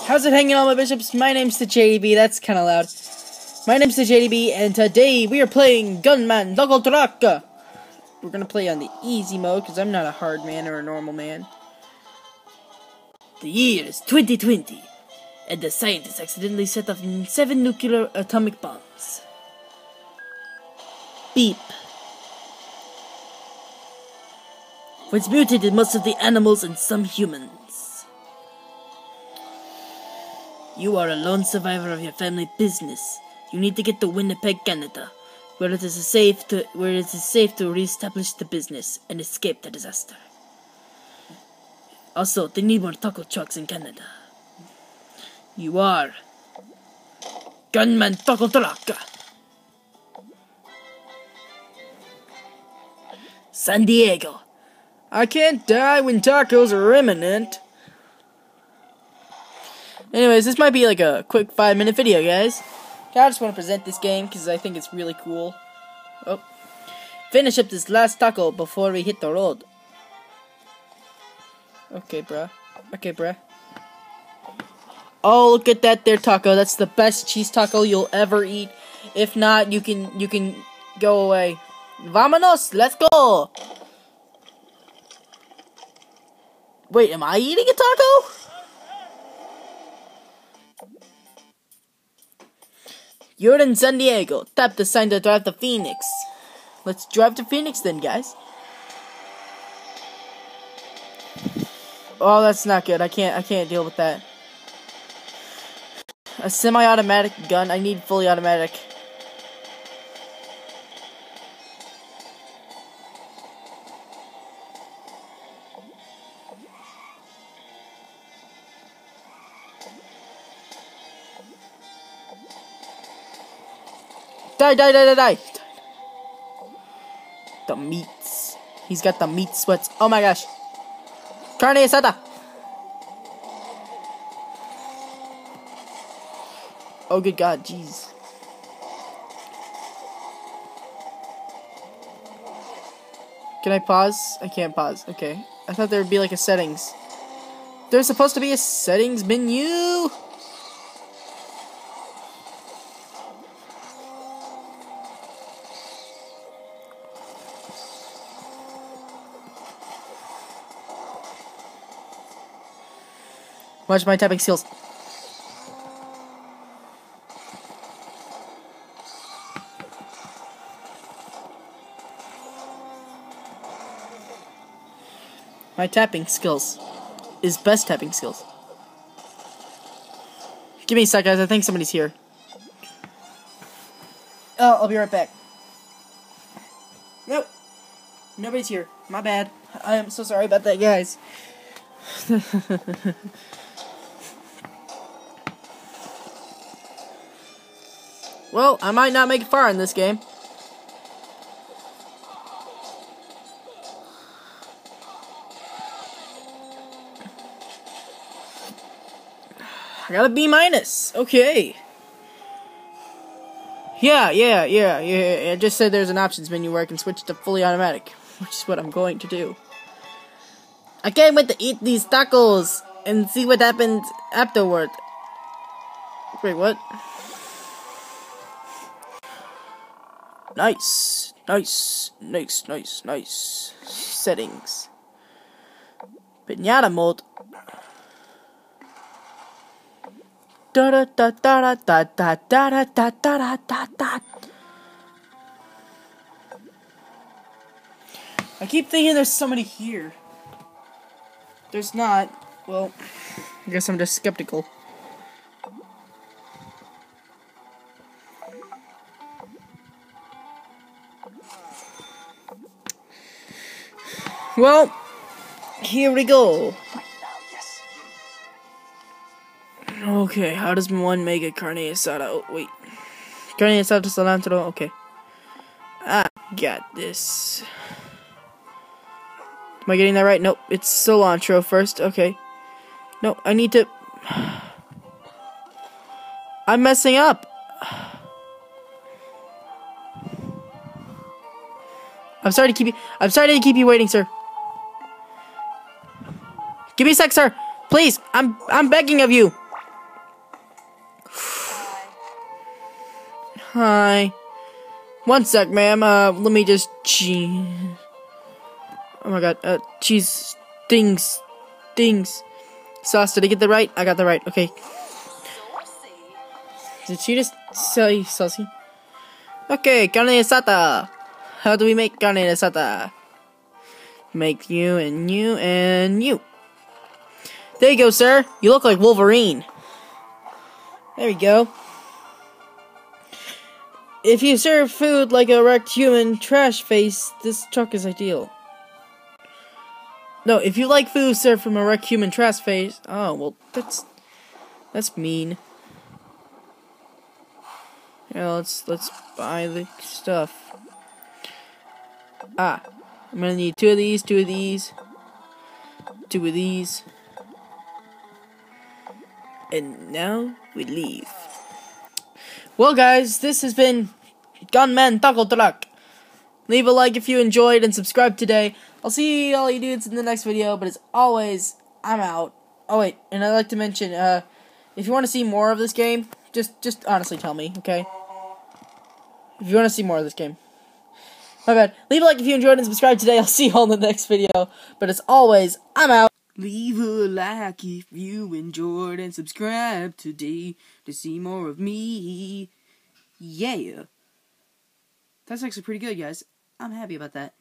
How's it hanging on, my bishops? My name's the JDB. That's kind of loud. My name's the JDB, and today we are playing Gunman Local Traka. We're gonna play on the easy mode because I'm not a hard man or a normal man. The year is 2020, and the scientists accidentally set off 7 nuclear atomic bombs. Beep. Which mutated most of the animals and some humans. You are a lone survivor of your family business. You need to get to Winnipeg, Canada, where it is safe to reestablish the business and escape the disaster. Also, they need more taco trucks in Canada. You are Gunman Taco Truck. San Diego. I can't die when tacos are imminent. Anyways, this might be like a quick 5-minute video, guys. I just want to present this game because I think it's really cool. Oh. Finish up this last taco before we hit the road. Okay, bruh. Okay, bruh. Oh, look at that there taco. That's the best cheese taco you'll ever eat. If not, you can go away. Vámonos! Let's go! Wait, am I eating a taco? You're in San Diego. Tap the sign to drive to Phoenix. Let's drive to Phoenix then, guys. Oh, that's not good. I can't deal with that. A semi-automatic gun. I need fully automatic. Die. The meats. He's got the meat sweats. Oh my gosh. Carne asada. Oh good god, jeez. Can I pause? I can't pause. Okay. I thought there would be like a settings. There's supposed to be a settings menu. Watch my tapping skills. My tapping skills is best tapping skills. Give me a sec, guys. I think somebody's here. Oh, I'll be right back. Nope. Nobody's here. My bad. I am so sorry about that, guys. Well, I might not make it far in this game. I got a B-. Okay. Yeah. I just said there's an options menu where I can switch to fully automatic, which is what I'm going to do. I can't wait to eat these tacos and see what happens afterward. Wait, what? Nice. Settings. Piñata mode. I keep thinking there's somebody here. There's not. Well, I guess I'm just skeptical. Well, here we go. Okay, how does one make a carne asada? Oh, wait. Carne asada cilantro, okay. I got this. Am I getting that right? Nope, it's cilantro first, okay. No, I need to... I'm messing up. I'm sorry to keep you waiting, sir. Give me a sec, sir. Please, I'm begging of you. Hi. One sec, ma'am. Let me just oh my god. Cheese stings. Sauce, did I get that right? I got that right. Okay. Did she just say saucy? Okay, carne asada. How do we make carne asada? Make you and you and you. There you go, sir. You look like Wolverine. There we go. If you serve food like a wrecked human trash face, this truck is ideal. No, if you like food served from a wrecked human trash face... Oh, well, that's mean. Yeah, let's buy the stuff. I'm gonna need 2 of these, 2 of these, 2 of these. And now we leave. Well, guys, this has been Gunman Taco Truck. Leave a like if you enjoyed and subscribe today. I'll see all you dudes in the next video, but as always, I'm out. Oh wait, and I'd like to mention, if you want to see more of this game, just honestly tell me, okay? If you want to see more of this game. My bad. Leave a like if you enjoyed and subscribe today. I'll see you all in the next video. But as always, I'm out. Leave a like if you enjoyed and subscribe today to see more of me. Yeah. That's actually pretty good, guys. I'm happy about that.